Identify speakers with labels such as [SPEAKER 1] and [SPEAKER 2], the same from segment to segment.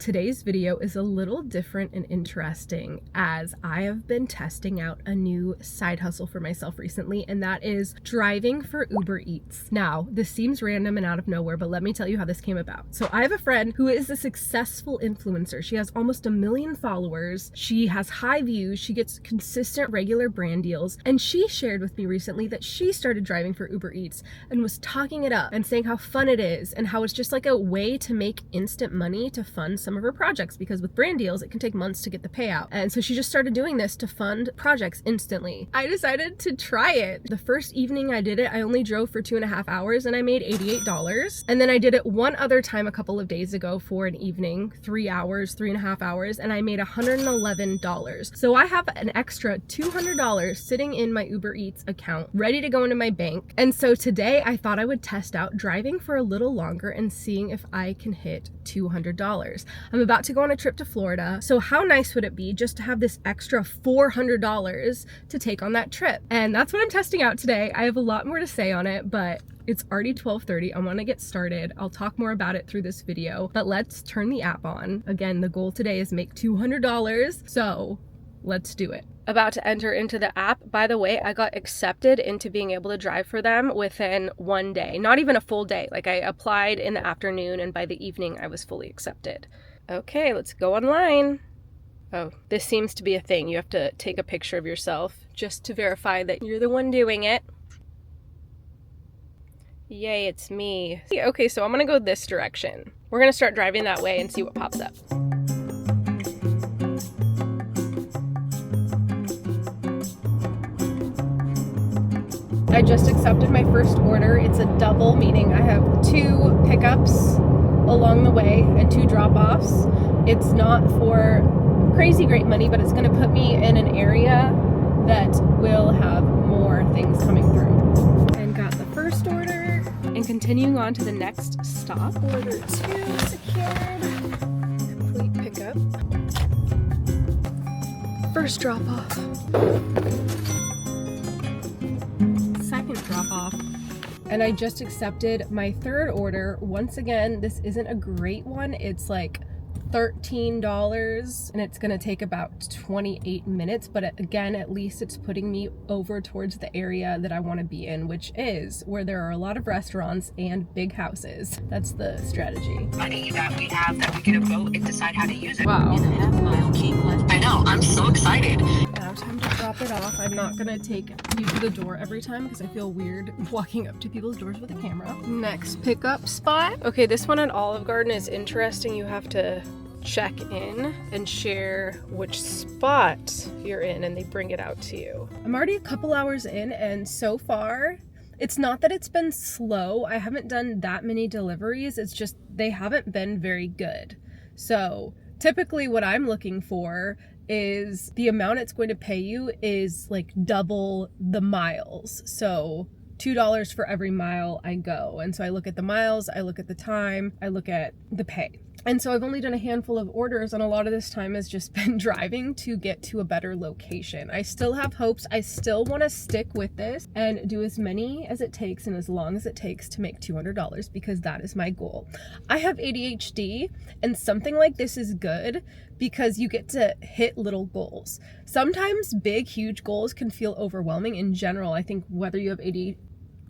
[SPEAKER 1] Today's video is a little different and interesting as I have been testing out a new side hustle for myself recently, and that is driving for Uber Eats. Now, this seems random and out of nowhere, but let me tell you how this came about. So I have a friend who is a successful influencer. She has almost 1 million followers. She has high views. She gets consistent regular brand deals. And she shared with me recently that she started driving for Uber Eats and was talking it up and saying how fun it is and how it's just like a way to make instant money to fund some of her projects, because with brand deals, it can take months to get the payout. And so she just started doing this to fund projects instantly. I decided to try it. The first evening I did it, I only drove for 2.5 hours and I made $88. And then I did it one other time a couple of days ago for an evening, 3.5 hours, and I made $111. So I have an extra $200 sitting in my Uber Eats account, ready to go into my bank. And so today I thought I would test out driving for a little longer and seeing if I can hit $200. I'm about to go on a trip to Florida, so how nice would it be just to have this extra $400 to take on that trip? And that's what I'm testing out today. I have a lot more to say on it, but it's already 12:30. I want to get started. I'll talk more about it through this video, but let's turn the app on. Again, the goal today is make $200, so let's do it. About to enter into the app. By the way, I got accepted into being able to drive for them within one day, not even a full day. Like, I applied in the afternoon and by the evening I was fully accepted. Okay, let's go online. Oh, this seems to be a thing. You have to take a picture of yourself just to verify that you're the one doing it. Yay, it's me. Okay, so I'm gonna go this direction. We're gonna start driving that way and see what pops up. I just accepted my first order. It's a double, meaning I have 2 pickups along the way and 2 drop-offs. It's not for crazy great money, but it's gonna put me in an area that will have more things coming through. And got the first order and continuing on to the next stop. Order 2 secured. Complete pickup. First drop-off. Second drop-off. And I just accepted my third order. Once again, this isn't a great one. It's like $13 and it's gonna take about 28 minutes, but again, at least it's putting me over towards the area that I want to be in, which is where there are a lot of restaurants and big houses. That's the strategy.
[SPEAKER 2] Money that we have that we can vote and decide how to use it.
[SPEAKER 1] Wow.
[SPEAKER 2] In a half-mile keep left. I know, I'm so excited.
[SPEAKER 1] Now time to drop it off. I'm not gonna take you to the door every time because I feel weird walking up to people's doors with a camera. Next pickup spot. Okay, this one at Olive Garden is interesting. You have to check in and share which spot you're in and they bring it out to you. I'm already a couple hours in, and so far it's not that it's been slow. I haven't done that many deliveries. It's just they haven't been very good. So typically what I'm looking for is the amount it's going to pay you is like double the miles. So $2 for every mile I go. And so I look at the miles, I look at the time, I look at the pay. And so I've only done a handful of orders, and a lot of this time has just been driving to get to a better location. I still have hopes. I still want to stick with this and do as many as it takes and as long as it takes to make $200, because that is my goal. I have ADHD, and something like this is good because you get to hit little goals. Sometimes big, huge goals can feel overwhelming in general. I think whether you have ADHD.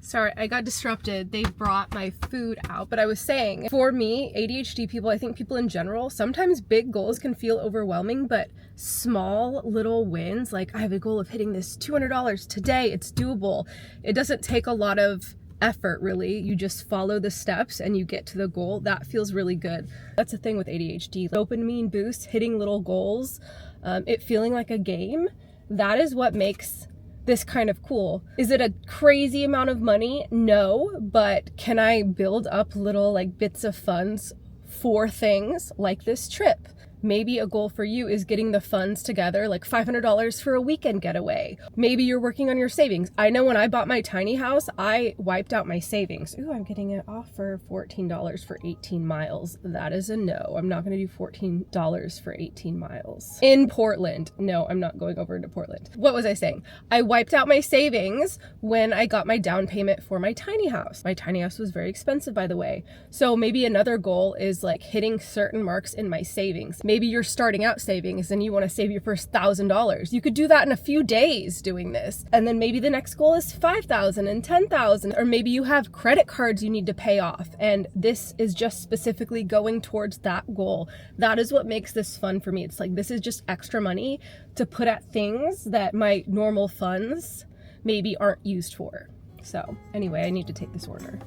[SPEAKER 1] Sorry, I got disrupted. They brought my food out. But I was saying, for me, ADHD people, I think people in general, sometimes big goals can feel overwhelming, but small little wins, like I have a goal of hitting this $200 today, it's doable. It doesn't take a lot of effort, really. You just follow the steps and you get to the goal. That feels really good. That's the thing with ADHD. Dopamine boost, hitting little goals, it feeling like a game. That is what makes this kind of cool. Is it a crazy amount of money? No, but can I build up little like bits of funds for things like this trip? Maybe a goal for you is getting the funds together, like $500 for a weekend getaway. Maybe you're working on your savings. I know when I bought my tiny house, I wiped out my savings. Ooh, I'm getting it off for $14 for 18 miles. That is a no. I'm not going to do $14 for 18 miles. In Portland. No, I'm not going over into Portland. What was I saying? I wiped out my savings when I got my down payment for my tiny house. My tiny house was very expensive, by the way. So maybe another goal is like hitting certain marks in my savings. Maybe you're starting out savings and you want to save your first $1,000. You could do that in a few days doing this. And then maybe the next goal is 5,000 and 10,000, or maybe you have credit cards you need to pay off. And this is just specifically going towards that goal. That is what makes this fun for me. It's like, this is just extra money to put at things that my normal funds maybe aren't used for. So anyway, I need to take this order.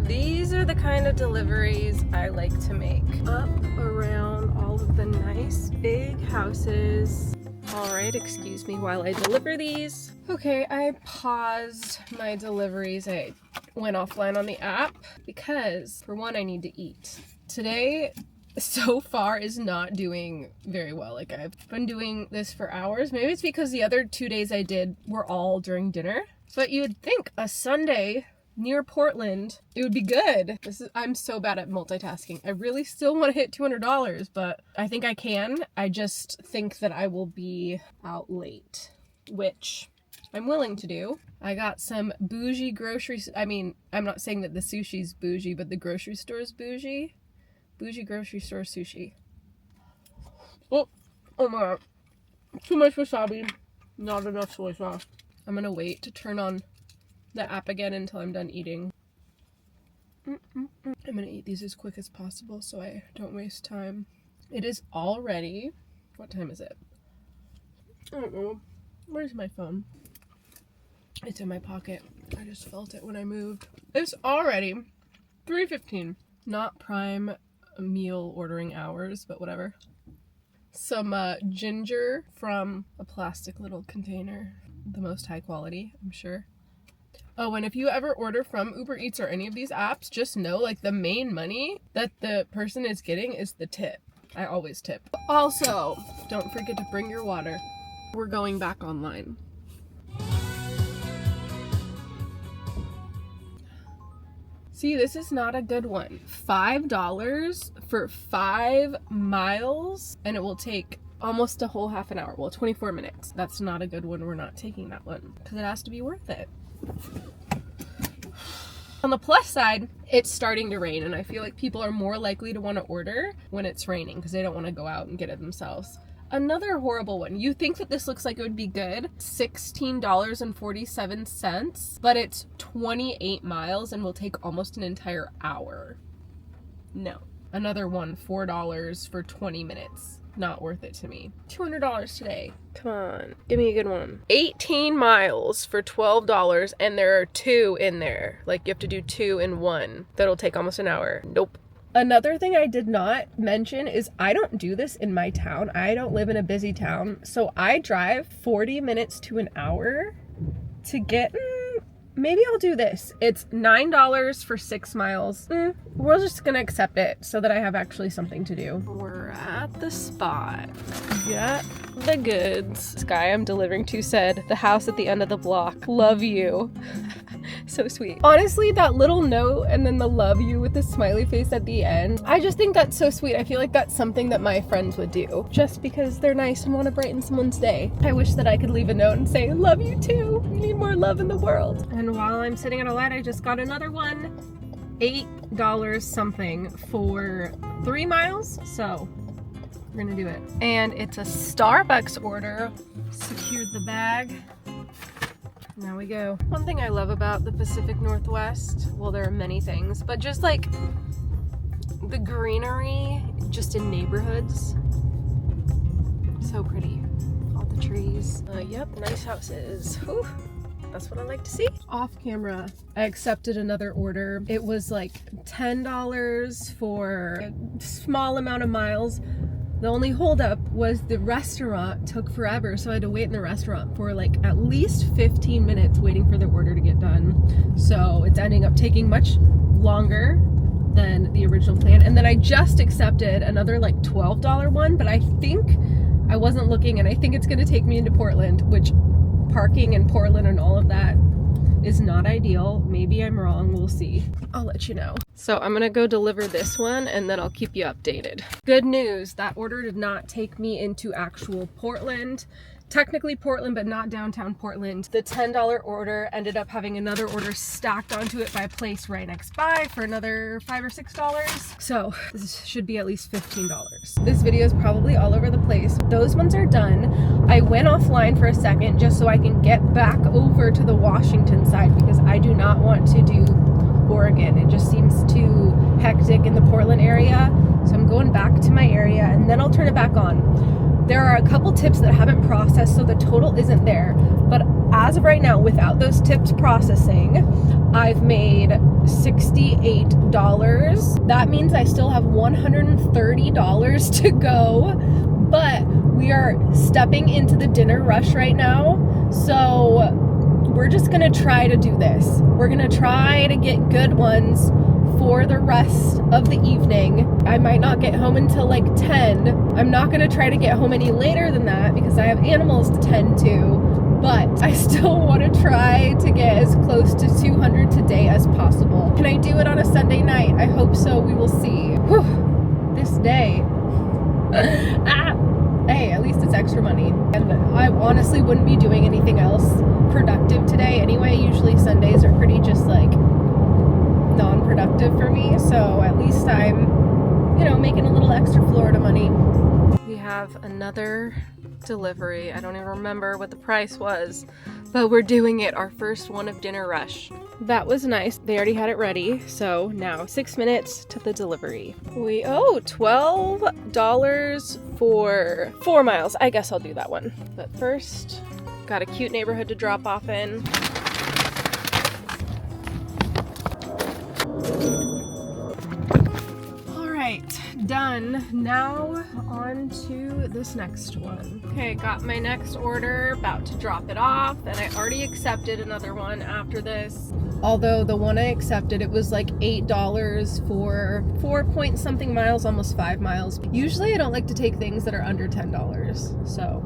[SPEAKER 1] These are the kind of deliveries I like to make. Up around all of the nice big houses. All right, excuse me while I deliver these. Okay, I paused my deliveries. I went offline on the app because, for one, I need to eat. Today, so far, is not doing very well. Like, I've been doing this for hours. Maybe it's because the other 2 days I did were all during dinner. But you would think a Sunday near Portland, it would be good. I'm so bad at multitasking. I really still want to hit $200, but I think I can. I just think that I will be out late, which I'm willing to do. I got some bougie groceries. I mean, I'm not saying that the sushi's bougie, but the grocery store is bougie. Bougie grocery store sushi. Oh my god. Too much wasabi. Not enough soy sauce. I'm gonna wait to turn on the app again until I'm done eating. I'm gonna eat these as quick as possible so I don't waste time. It is already, what time is it? I don't know. Where's my phone? It's in my pocket. I just felt it when I moved. It's already 3:15. Not prime meal ordering hours, but whatever. Some ginger from a plastic little container. The most high quality, I'm sure. Oh, and if you ever order from Uber Eats or any of these apps, just know, like, the main money that the person is getting is the tip. I always tip. Also, don't forget to bring your water. We're going back online. See, this is not a good one. $5 for 5 miles, and it will take almost a whole half an hour. Well, 24 minutes. That's not a good one. We're not taking that one because it has to be worth it. On the plus side, it's starting to rain, and I feel like people are more likely to want to order when it's raining because they don't want to go out and get it themselves. Another horrible one. You think that this looks like it would be good. $16.47, but it's 28 miles and will take almost an entire hour. No. Another one, $4 for 20 minutes. Not worth it to me. $200 today. Come on, give me a good one. 18 miles for $12, and there are 2 in there. Like, you have to do 2 in 1. That'll take almost an hour. Nope. Another thing I did not mention is I don't do this in my town. I don't live in a busy town. So I drive 40 minutes to an hour to get... maybe I'll do this. It's $9 for 6 miles. We're just gonna accept it so that I have actually something to do. We're at the spot. Got the goods. This guy I'm delivering to said, "The house at the end of the block. Love you." So sweet. Honestly, that little note and then the love you with the smiley face at the end, I just think that's so sweet. I feel like that's something that my friends would do just because they're nice and want to brighten someone's day. I wish that I could leave a note and say, "Love you too. We need more love in the world." And while I'm sitting at a light, I just got another one. $8 something for 3 miles. So we're gonna do it. And it's a Starbucks order. Secured the bag. Now we go. One thing I love about the Pacific Northwest, well, there are many things, but just like the greenery just in neighborhoods. So pretty. All the trees. Yep, nice houses. Whew. That's what I like to see. Off camera, I accepted another order. It was like $10 for a small amount of miles. The only holdup was the restaurant took forever, so I had to wait in the restaurant for like at least 15 minutes waiting for the order to get done. So it's ending up taking much longer than the original plan. And then I just accepted another like $12 one, but I think I wasn't looking, and I think it's gonna take me into Portland, which parking in Portland and all of that is not ideal. Maybe I'm wrong, we'll see. I'll let you know. So I'm gonna go deliver this one and then I'll keep you updated. Good news, that order did not take me into actual Portland. Technically Portland, but not downtown Portland. The $10 order ended up having another order stacked onto it by a place right next by for another $5 or $6. So this should be at least $15. This video is probably all over the place. Those ones are done. I went offline for a second just so I can get back over to the Washington side because I do not want to do Oregon. It just seems too hectic in the Portland area. So I'm going back to my area and then I'll turn it back on. There are a couple tips that haven't processed, so the total isn't there. But as of right now, without those tips processing, I've made $68. That means I still have $130 to go, but we are stepping into the dinner rush right now. So we're just gonna try to do this. We're gonna try to get good ones for the rest of the evening. I might not get home until like 10. I'm not gonna try to get home any later than that because I have animals to tend to, but I still wanna try to get as close to 200 today as possible. Can I do it on a Sunday night? I hope so, we will see. Whew, this day. Hey, at least it's extra money. And I honestly wouldn't be doing anything else productive today anyway. Usually Sundays are pretty just like non-productive for me, so at least I'm, you know, making a little extra Florida money. We have another delivery. I don't even remember what the price was, but we're doing it, our first one of Dinner Rush. That was nice. They already had it ready, so now 6 minutes to the delivery. We owe $12 for 4 miles. I guess I'll do that one. But first, got a cute neighborhood to drop off in. Done. Now on to this next one. Okay, got my next order, about to drop it off, and I already accepted another one after this. Although the one I accepted, it was like $8 for 4 point something miles, almost 5 miles. Usually I don't like to take things that are under $10, so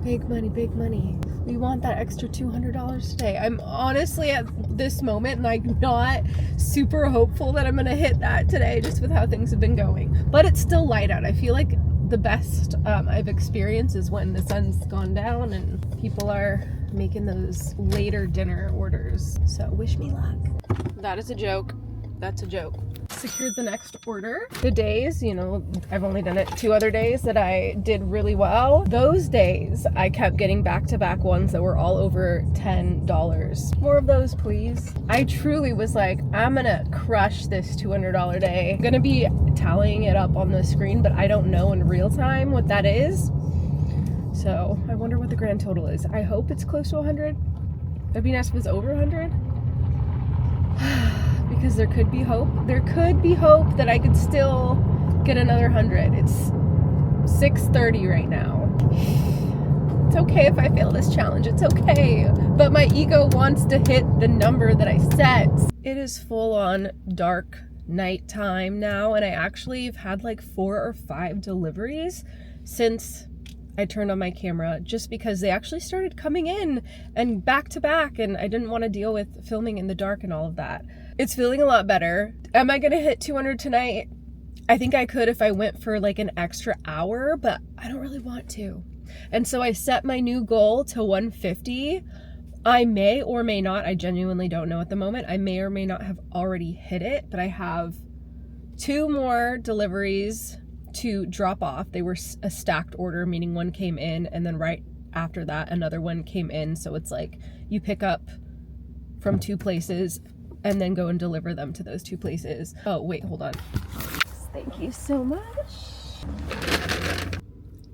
[SPEAKER 1] big money, big money. We want that extra $200 today. I'm honestly at this moment like not super hopeful that I'm gonna hit that today just with how things have been going. But it's still light out. I feel like the best I've experienced is when the sun's gone down and people are making those later dinner orders. So wish me luck. That is a joke. That's a joke. Secured the next order. The days, you know, I've only done it 2 other days that I did really well. Those days, I kept getting back-to-back ones that were all over $10. More of those, please. I truly was like, I'm gonna crush this $200 day. I'm gonna be tallying it up on the screen, but I don't know in real time what that is. So I wonder what the grand total is. I hope it's close to 100. That'd be nice if it was over 100. Because there could be hope. There could be hope that I could still get another 100. It's 6:30 right now. It's okay if I fail this challenge. It's okay. But my ego wants to hit the number that I set. It is full on dark nighttime now, and I actually have had like 4 or 5 deliveries since I turned on my camera, just because they actually started coming in and back to back, and I didn't want to deal with filming in the dark and all of that. It's feeling a lot better. Am I gonna hit 200 tonight? I think I could if I went for like an extra hour, but I don't really want to. And so I set my new goal to 150. I may or may not, I genuinely don't know at the moment. I may or may not have already hit it, but I have 2 more deliveries to drop off. They were a stacked order, meaning one came in and then right after that another one came in. So it's like you pick up from 2 places and then go and deliver them to those 2 places. Oh wait, hold on. Thank you so much.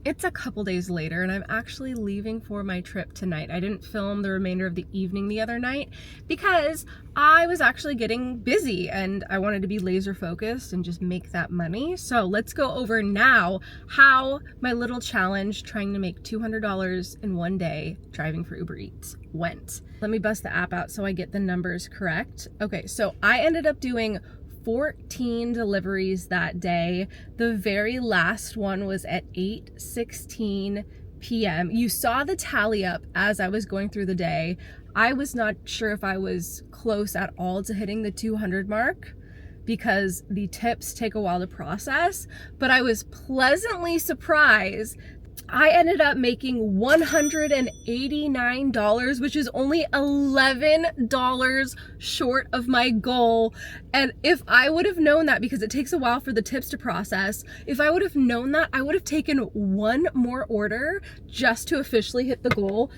[SPEAKER 1] It's a couple days later and I'm actually leaving for my trip tonight. I didn't film the remainder of the evening the other night because I was actually getting busy and I wanted to be laser focused and just make that money. So let's go over now how my little challenge trying to make $200 in one day driving for Uber Eats went. Let me bust the app out so I get the numbers correct. Okay, so I ended up doing 14 deliveries that day. The very last one was at 8:16 p.m. You saw the tally up as I was going through the day. I was not sure if I was close at all to hitting the 200 mark because the tips take a while to process, but I was pleasantly surprised. I ended up making $189, which is only $11 short of my goal. And if I would have known that, because it takes a while for the tips to process, if I would have known that, I would have taken one more order just to officially hit the goal.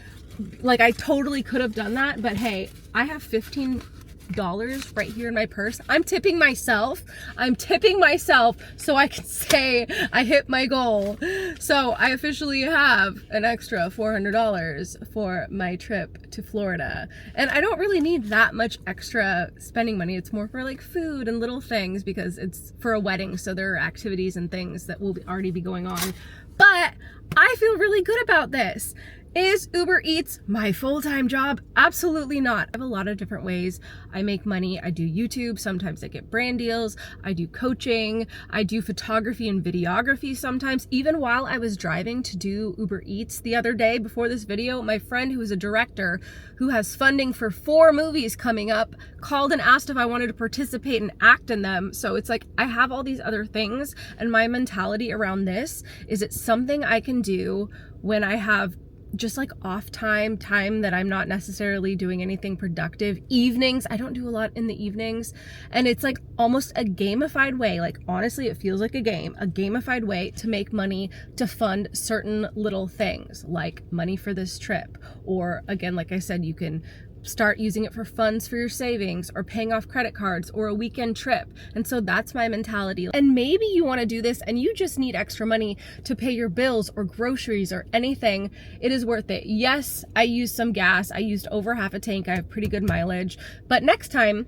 [SPEAKER 1] Like, I totally could have done that, but hey, I have $15 right here in my purse. I'm tipping myself so I can say I hit my goal. So I officially have an extra $400 for my trip to Florida. And I don't really need that much extra spending money. It's more for like food and little things because it's for a wedding. So there are activities and things that will already be going on. But I feel really good about this. Is Uber Eats my full-time job? Absolutely not. I have a lot of different ways I make money. I do YouTube, sometimes I get brand deals, I do coaching, I do photography and videography sometimes. Even while I was driving to do Uber Eats the other day before this video, my friend who is a director who has funding for 4 movies coming up called and asked if I wanted to participate and act in them. So it's like I have all these other things, and my mentality around this is it's something I can do when I have just like off time that I'm not necessarily doing anything productive. Evenings, I don't do a lot in the evenings, and it's like almost a gamified way. Like honestly, it feels like a gamified way to make money to fund certain little things like money for this trip, or again, like I said, you can start using it for funds for your savings or paying off credit cards or a weekend trip. And so that's my mentality. And maybe you want to do this and you just need extra money to pay your bills or groceries or anything. It is worth it. Yes, I used some gas. I used over half a tank. I have pretty good mileage. But next time,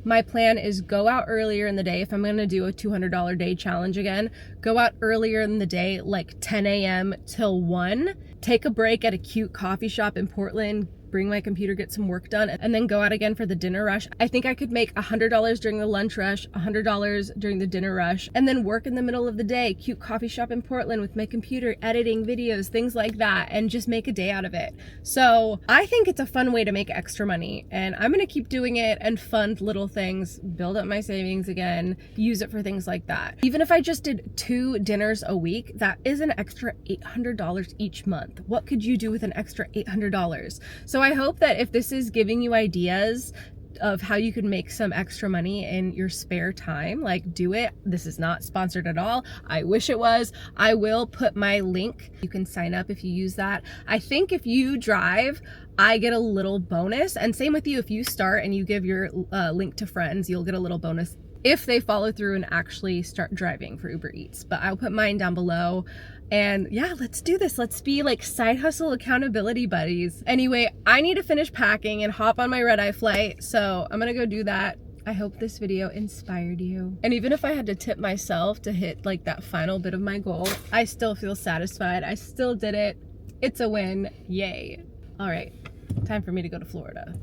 [SPEAKER 1] my plan is go out earlier in the day. If I'm going to do a $200 day challenge again, go out earlier in the day, like 10 a.m. till 1, take a break at a cute coffee shop in Portland, bring my computer, get some work done, and then go out again for the dinner rush. I think I could make $100 during the lunch rush, $100 during the dinner rush, and then work in the middle of the day, cute coffee shop in Portland with my computer, editing videos, things like that, and just make a day out of it. So I think it's a fun way to make extra money, and I'm gonna keep doing it and fund little things, build up my savings again, use it for things like that. Even if I just did 2 dinners a week, that is an extra $800 each month. What could you do with an extra $800? So I hope that if this is giving you ideas of how you can make some extra money in your spare time, like do it. This is not sponsored at all. I wish it was. I will put my link. You can sign up if you use that. I think if you drive, I get a little bonus, and same with you. If you start and you give your link to friends, you'll get a little bonus if they follow through and actually start driving for Uber Eats. But I'll put mine down below. And yeah, let's do this. Let's be like side hustle accountability buddies. Anyway, I need to finish packing and hop on my red-eye flight, so I'm gonna go do that. I hope this video inspired you. And even if I had to tip myself to hit like that final bit of my goal, I still feel satisfied. I still did it. It's a win. Yay. All right, time for me to go to Florida.